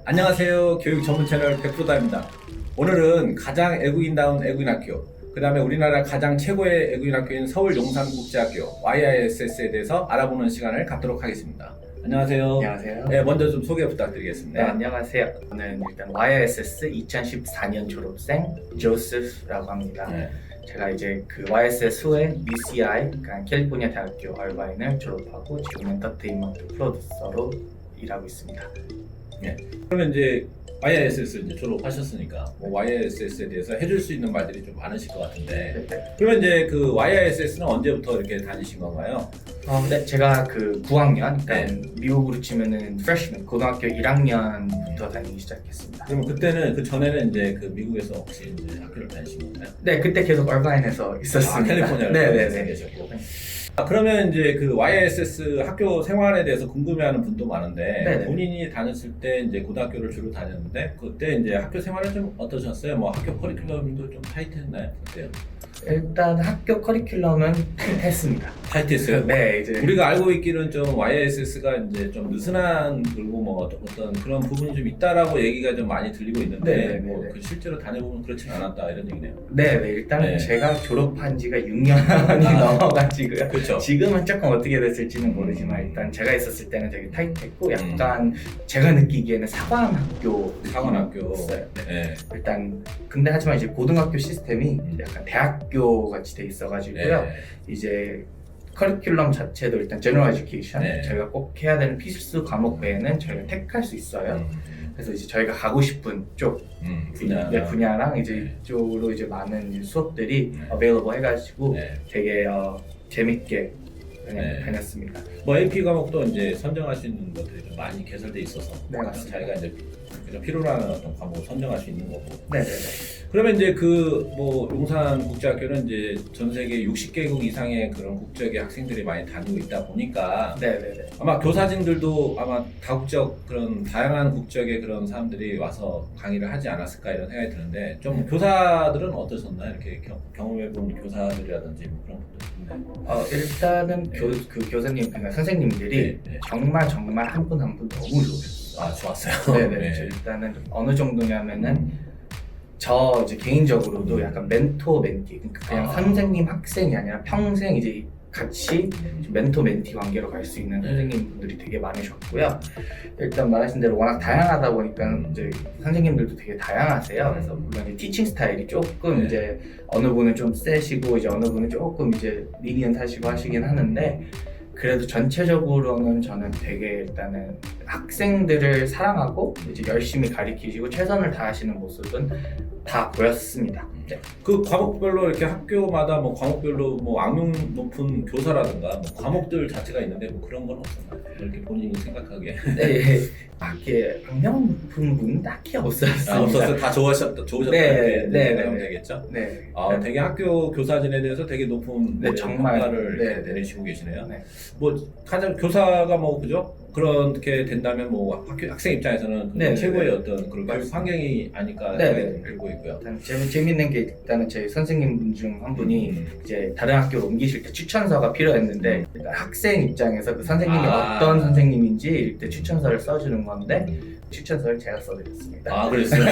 안녕하세요. 교육 전문 채널 백프로다입니다. 오늘은 가장 애국인다운 애국인학교, 그 다음에 우리나라 가장 최고의 애국인학교인 서울용산국제학교 YISS에 대해서 알아보는 시간을 갖도록 하겠습니다. 안녕하세요. 안녕하세요. 네, 먼저 좀 소개 네, 부탁드리겠습니다. 안녕하세요. 저는 일단 YSS 2014년 졸업생 조세프라고 합니다. 네. 제가 이제 그 YSS 후에 UCI, 그러니까 캘리포니아 대학교 얼바인을 졸업하고 지금 엔터테인먼트 프로듀서로 일하고 있습니다. 그러면 이제 YISS 이제 졸업하셨으니까 뭐 YISS에 대해서 해줄 수 있는 말들이 좀 많으실 것 같은데, 그러면 이제 그 YISS는 언제부터 이렇게 다니신 건가요? 네, 제가 그 9학년, 그러니까 네. 미국으로 치면은 freshman, 고등학교 1학년부터 다니기 시작했습니다. 그러면 그때는 그 전에는 이제 그 미국에서 혹시 이제 학교를 다니신 건가요? 네, 그때 계속 얼바인에서 있었습니다. 캘리포니아에 네네네. 계셨고. 그러면 이제 그 YSS 학교 생활에 대해서 궁금해하는 분도 많은데, 네네. 본인이 다녔을 때 이제 고등학교를 주로 다녔는데 그때 이제 학교 생활은 좀 어떠셨어요? 뭐 학교 커리큘럼도 좀 타이트했나요? 그때요? 일단 학교 커리큘럼은 했습니다. 타이트했어요? 네, 이제 우리가 알고 있기는 좀 YSS가 이제 좀 느슨한, 그리고 뭐 어떤 그런 부분이 좀 있다라고 얘기가 좀 많이 들리고 있는데, 네네네네. 뭐 그 실제로 다녀보면 그렇진 않았다 이런 얘기네요. 네, 일단 네. 제가 졸업한 지가 6년이 넘어가지고요. 그렇죠. 지금은 조금 어떻게 됐을지는 모르지만 일단 제가 있었을 때는 되게 타이트했고 약간 제가 느끼기에는 사관학교 상원학교. 요 네. 일단 근데 하지만 이제 고등학교 시스템이 약간 대학교 같이 돼 있어가지고요. 네. 이제 커리큘럼 자체도 일단 General Education 네. 저희가 꼭 해야 되는 필수 과목 외에는 저희가 택할 수 있어요. 그래서 이제 저희가 가고 싶은 쪽 분야랑 이제 네. 이쪽으로 이제 많은 수업들이 네. available 해가지고 네. 되게 재밌게 그냥 네. 다녔습니다. 뭐 AP 과목도 이제 선정할 수 있는 것들이 좀 많이 개설돼 있어서, 네, 맞습니다. 자기가 이제 필요로 하는 어떤 과목을 선정할 수 있는 거고. 네네네. 그러면 이제 그 뭐 용산국제학교는 이제 전 세계 60개국 이상의 그런 국적의 학생들이 많이 다니고 있다 보니까 네네네. 아마 교사진들도 아마 다국적, 그런 다양한 국적의 그런 사람들이 와서 강의를 하지 않았을까 이런 생각이 드는데, 좀 교사들은 어떠셨나요? 이렇게 경험해본 교사들이라든지 뭐 그런 분들. 일단은 그 교사님, 그러니까 선생님들이 네. 정말 한 분 한 분 너무 좋으셨어요. 아, 좋았어요. 네네. 일단은 어느 정도냐면은 저 이제 개인적으로도 약간 멘토 멘티, 그러니까 그냥 아. 선생님 학생이 아니라 평생 이제 같이 멘토 멘티 관계로 갈 수 있는 네. 선생님분들이 되게 많으셨고요. 일단 말하신 대로 워낙 다양하다 보니까 이제 선생님들도 되게 다양하세요. 그래서 물론 이제 티칭 스타일이 조금 네. 이제 어느 분은 좀 세시고 이제 어느 분은 조금 이제 리니언트하시고 하시긴 하는데, 그래도 전체적으로는 저는 되게 일단은 학생들을 사랑하고 이제 열심히 가르치시고 최선을 다하시는 모습은 다 보였습니다. 네. 그 과목별로 이렇게 학교마다 뭐 과목별로 뭐 악명 높은 교사라든가 뭐 과목들 자체가 있는데 뭐 그런 건 없었나요? 이렇게 본인이 생각하기에. 네, 이렇게 악명 높은 분은 딱히 없었습니다. 없었어요? 다 좋으셨다 네, 이렇게 네, 생각하면 네. 되겠죠? 네. 되게 학교 교사진에 대해서 되게 높은 네, 정말. 평가를 네, 이렇게 네. 내리시고 계시네요. 네. 뭐 가장 교사가 뭐 그죠? 그렇게 된다면 뭐 학생 입장에서는 네, 최고의 네. 어떤 그런 교육 환경이 아닐까 네, 생각이 네. 들고 있고요. 일단 재밌는 게 일단은 저희 선생님분 중 한 분이 이제 다른 학교로 옮기실 때 추천서가 필요했는데 일단 학생 입장에서 그 선생님이 어떤 선생님인지 이때 추천서를 써주는 건데 추천서를 제가 써드렸습니다. 그랬어요?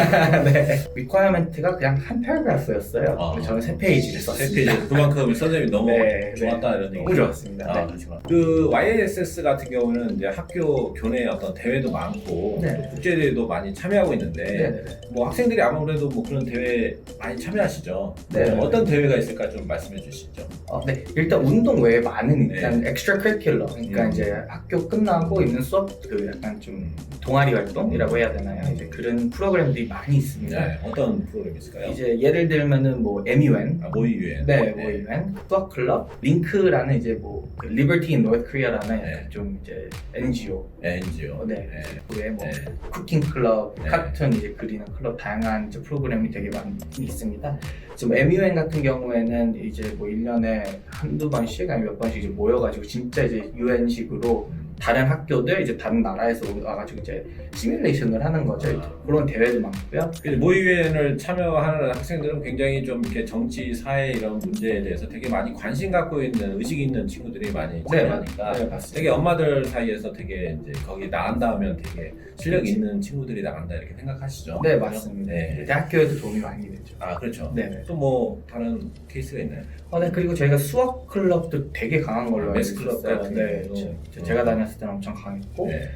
네. 리퀘어먼트가 그냥 한 패러그래프였어요. 근데 저는 3페이지를 썼습니다. 3페이지. 그만큼 선생님이 너무 네, 좋았다 이런 얘기. 너무 좋았습니다. 네. 그렇지만 그 YSS 같은 경우는 이제 학교 교내 어떤 대회도 많고 네. 또 국제대회도 많이 참여하고 있는데, 네네네. 뭐 학생들이 아무래도 뭐 그런 대회 많이 참여하시죠. 네. 어떤 대회가 있을까 좀 말씀해 주시죠. 네, 일단 운동 외에 많은 일단 엑스트라 커리큘럼, 그러니까 음. 이제 학교 끝나고 있는 수업 그 약간 좀 동아리 활동이라고 해야 되나요? 이제 그런 프로그램들이 많이 있습니다. 네. 어떤 프로그램이 있을까요? 이제 예를 들면은 뭐 MUN, 모의유엔. 네, 뭐 MUN, 수학 클럽, 링크라는 이제 뭐그 Liberty in North Korea라는 네. 약간 좀 이제 NGO, NGO. 네, 그에 뭐 네. 쿠킹 클럽, 네. 카툰 이제 그리는 클럽, 다양한 이제 프로그램이 되게 많이 있습니다. 지금 MUN 같은 경우에는 이제 뭐 1년에 한두 번씩 아니면 몇 번씩 이제 모여가지고 진짜 이제 UN식으로 다른 학교들 이제 다른 나라에서 와가지고 이제 시뮬레이션을 하는 거죠. 이제 그런 대회도 많고요. 모의위원을 참여하는 학생들은 굉장히 좀 이렇게 정치, 사회 이런 문제에 대해서 되게 많이 관심 갖고 있는 의식 있는 친구들이 많이 참여하니까 네, 맞습니다. 되게 엄마들 사이에서 되게 이제 거기 나간다 하면 되게 실력 있는 친구들이 나간다 이렇게 생각하시죠? 네, 맞습니다. 네. 대학교에도 도움이 많이 되죠. 아 그렇죠. 네. 또 뭐 다른 케이스가 있나요? 네, 그리고 저희가 수학 클럽도 되게 강한 걸로 알고 매스 클럽 있어요. 같은 네, 경우도. 제가 다녔을 때는 엄청 강했고 네.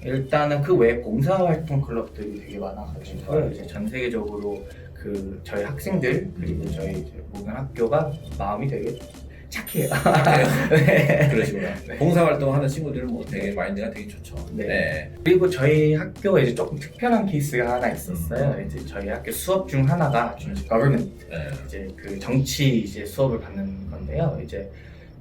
일단은 그 외에 봉사활동 클럽들이 되게 많아가지고 봉사활동. 이제 전 세계적으로 그 저희 학생들 그리고 저희 이제 모든 학교가 마음이 되게 착해요. 네. 그러시구나. 봉사활동 하는 친구들은 뭐 되게 마인드가 되게 좋죠. 네. 그리고 저희 학교에 이제 조금 특별한 케이스가 하나 있었어요. 이제 저희 학교 수업 중 하나가 government 네. 이제 그 정치 이제 수업을 받는 건데요. 이제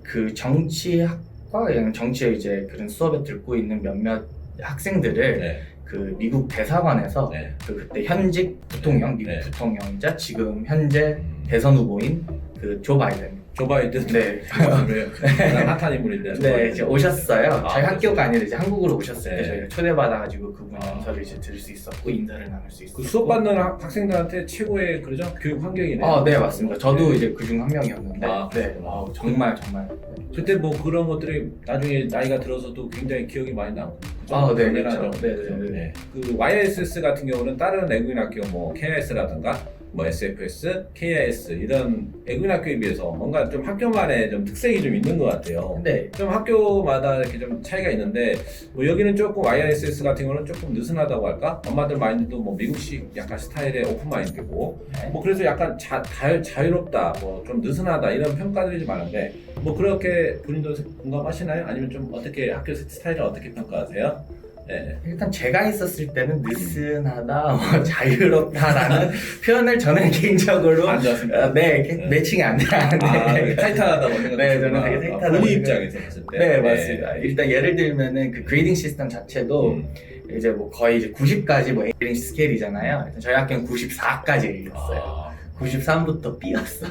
그 정치학과 정치에 이제 그런 수업에 듣고 있는 몇몇 학생들을 네. 그 미국 대사관에서 네. 그 그때 현직 부통령 미국 네. 부통령이자 지금 현재 대선 후보인 그 조 바이든 조 바이든. 네. 가장 핫한 인물인데. 조 네, 바이든. 이제 오셨어요. 아, 저희 학교가 아니라 이제 한국으로 오셨을 때 네. 저희가 초대받아가지고 그분 아. 연설을 이제 들을 수 있었고 인사를 나눌 수 있었고. 그 수업 받는 학생들한테 최고의 그러죠 교육 환경이네요. 네, 맞습니다. 저도 네. 이제 그중 한 명이었는데, 아, 네, 정말 정말. 그때 뭐 그런 것들이 나중에 나이가 들어서도 굉장히 기억이 많이 남고. 네, 당연하죠. 그렇죠. 네. 네. 그 YSS 같은 경우는 다른 외국인 학교 뭐 KIS라든가 뭐 SFS, KIS 이런 외국인 학교에 비해서 뭔가 좀 학교만의 좀 특색이 좀 있는 것 같아요. 근데 좀 학교마다 이렇게 좀 차이가 있는데 뭐 여기는 조금 YSS 같은 경우는 조금 느슨하다고 할까? 엄마들 마인드도 뭐 미국식 약간 스타일의 오픈 마인드고 뭐 그래서 약간 자유롭다, 뭐 좀 느슨하다 이런 평가들이 좀 많은데 뭐 그렇게 본인도 공감하시나요? 아니면 좀 어떻게 학교 스타일을 어떻게 평가하세요? 네. 일단 제가 있었을 때는 느슨하다, 뭐 자유롭다라는 표현을 저는 개인적으로 안 좋았습니다. 네, 매칭이 안 돼요. 되게 타이트하다고 생각했구나. 네, 저는 되게 타이트하다고 본인 생각- 입장에서 봤을 때. 네, 맞습니다. 일단 예를 들면은 그 그레이딩 시스템 자체도 이제 뭐 거의 이제 90까지 뭐 A 스케일이잖아요. 일단 저희 학교는 94까지였어요. 93부터 B였어요.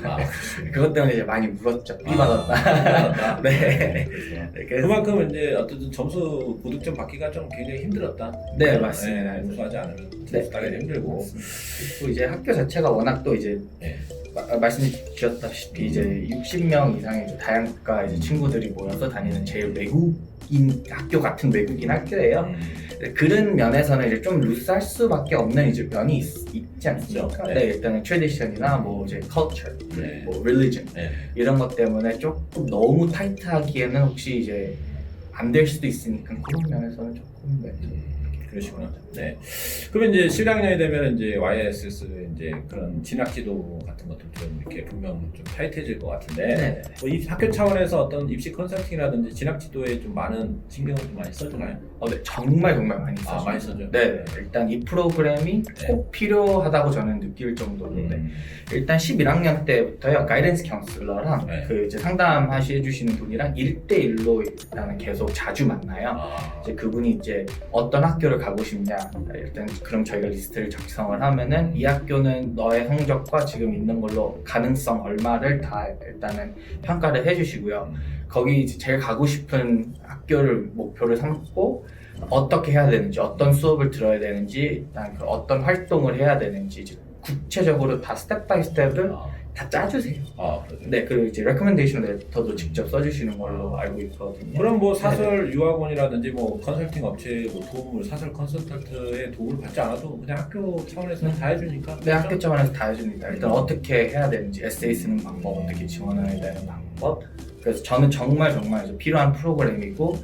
그것 때문에 이제 많이 울었죠. B 받았다. 네. 그래서- 그만큼 이제 어쨌든 점수 고득점 받기가 좀 굉장히 힘들었다. 네, 맞습니다. 네, 우수하지 않으면 네. 점수 따기가 힘들고. 그리고 이제 학교 자체가 워낙 또 이제 네. 말씀드렸다시피 이제 60명 이상의 이제 다양한 국가 이제 친구들이 모여서 다니는 제일 외국인 학교 같은 외국인 학교예요. 그런 면에서는 이제 좀 루스할 수밖에 없는 이제 면이 있지 않습니까? 네. 네, 일단은 트래디션이나 뭐 이제 culture, 네. 뭐 religion 네. 이런 것 때문에 조금 너무 타이트하기에는 혹시 이제 안 될 수도 있으니까 그런 면에서는 조금 네. 그러시구나. 네. 그러면 이제 7학년이 되면 이제 YSS 이제 그런 진학 지도 같은 것도 좀 이렇게 분명 좀 타이트해질 것 같은데. 네. 뭐 이 학교 차원에서 어떤 입시 컨설팅이라든지 진학 지도에 좀 많은 신경을 좀 많이 써주나요? 네, 정말 많이 써요. 아, 많이 써줘요? 네, 일단 이 프로그램이 꼭 필요하다고 저는 느낄 정도인데 일단 11학년 때부터요 가이던스 카운슬러랑 네. 그 이제 상담하시 해주시는 분이랑 1대1로 일단은 계속 자주 만나요. 아, 이제 그분이 이제 어떤 학교를 가고 싶냐 일단 그럼 저희가 리스트를 작성을 하면은 이 학교는 너의 성적과 지금 있는 걸로 가능성 얼마를 다 일단은 평가를 해주시고요. 거기 이제 제일 가고 싶은 학교를 목표를 삼고 어떻게 해야 되는지 어떤 수업을 들어야 되는지 일단 그 어떤 활동을 해야 되는지 이제 구체적으로 다 스텝 바이 스텝을 다 짜주세요. 그렇죠. 네, 그리고 이제 레커멘데이션 레터도 직접 써주시는 걸로 알고 있거든요. 그럼 뭐 사설 유학원이라든지 뭐 컨설팅 업체 뭐 도움을 사설 컨설턴트의 도움을 받지 않아도 그냥 학교 차원에서 다 해주니까. 네, 학교 차원에서 다 해줍니다. 일단 어떻게 해야 되는지, 에세이 쓰는 방법, 어떻게 지원해야 되는 방법. 그래서 저는 정말 이제 필요한 프로그램이고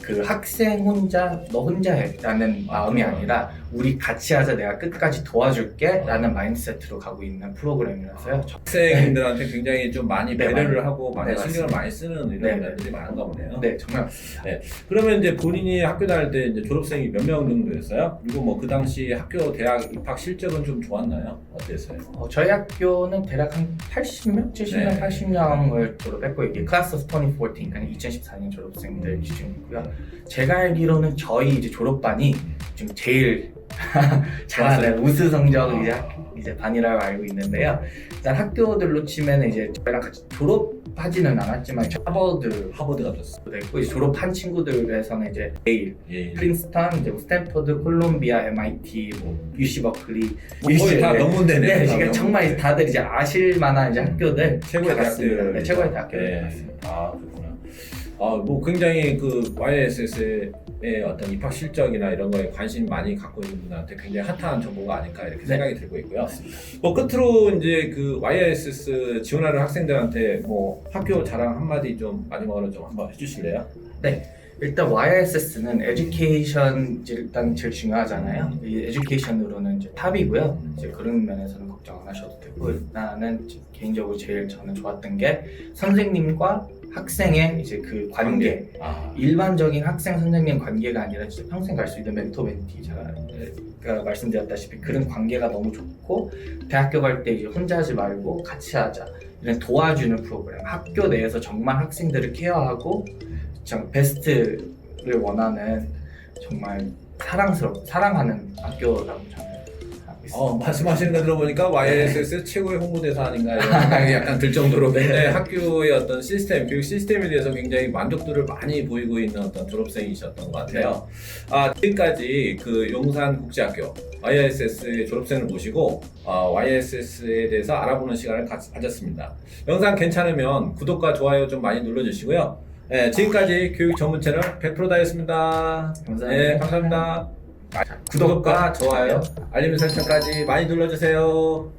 그 학생 혼자 너 혼자 해라는 마음이 아니라 우리 같이 하자 내가 끝까지 도와줄게 라는 마인드세트로 가고 있는 프로그램이라서요. 학생들한테 굉장히 좀 많이 네, 배려를 하고 많이 네, 신경을 맞습니다. 많이 쓰는 이런 네, 면들이 많은가 보네요. 네, 정말 맞습니다. 그러면 이제 본인이 학교 다닐 때 이제 졸업생이 몇 명 정도였어요? 그리고 뭐 그 당시 학교 대학 입학 실적은 좀 좋았나요? 어땠어요? 저희 학교는 대략 한 80명? 70명, 네. 80명을 졸업했고 이게 Class of 2014, 그러니까 2014년 졸업생들 기준이고요. 제가 알기로는 저희 이제 졸업반이 좀 제일 잘하는 우수 성적 이제 반이라고 알고 있는데요. 일단 학교들로 치면 이제 저희랑 같이 졸업 졸업하지는 않았지만 하버드 하버드 갔었어. 됐고 이제 졸업한 친구들에서는 이제 예일, 예. 프린스턴, 이제 뭐 스탠퍼드, 콜롬비아, MIT, 뭐 UC 버클리, 거의 다 명문대네. 네, 다 그러니까 명문대. 정말 다들 이제 아실 만한 이제 학교들 최고의 다 갔습니다. 대학교들. 네, 최고의 대학교들 예. 갔습니다. 아, 그렇구나. 뭐 굉장히 그 YSS의 어떤 입학 실적이나 이런 거에 관심 많이 갖고 있는 분들한테 굉장히 핫한 정보가 아닐까 이렇게 생각이 들고 있고요. 뭐 끝으로 이제 그 YSS 지원하는 학생들한테 뭐 학교 자랑 한마디 좀 마지막으로 좀 한번 해주실래요? 일단 YSS는 에듀케이션 이제 일단 제일 중요하잖아요. 이 에듀케이션으로는 이제 탑이고요. 이제 그런 면에서는 걱정 안 하셔도 되고 일단은 개인적으로 제일 저는 좋았던 게 선생님과 학생의 이제 그 관계. 일반적인 학생 선생님 관계가 아니라 진짜 평생 갈 수 있는 멘토 멘티 제가 말씀드렸다시피 그런 관계가 너무 좋고 대학교 갈 때 이제 혼자 하지 말고 같이 하자 이런 도와주는 프로그램 학교 내에서 정말 학생들을 케어하고 정 베스트를 원하는 정말 사랑하는 학교라고 저는 하고 있습니다. 말씀하시는 거 들어보니까 YSS 최고의 홍보대사 아닌가 이런 생각이 약간 들 정도로 굉장히 학교의 어떤 시스템, 교육 시스템에 대해서 굉장히 만족도를 많이 보이고 있는 어떤 졸업생이셨던 것 같아요. 지금까지 그 용산국제학교 YSS의 졸업생을 모시고 YSS에 대해서 알아보는 시간을 가졌습니다. 영상 괜찮으면 구독과 좋아요 좀 많이 눌러주시고요. 네, 지금까지 교육 전문 채널 100%다였습니다. 감사합니다. 네, 감사합니다. 구독과 좋아요, 알림 설정까지 많이 눌러주세요.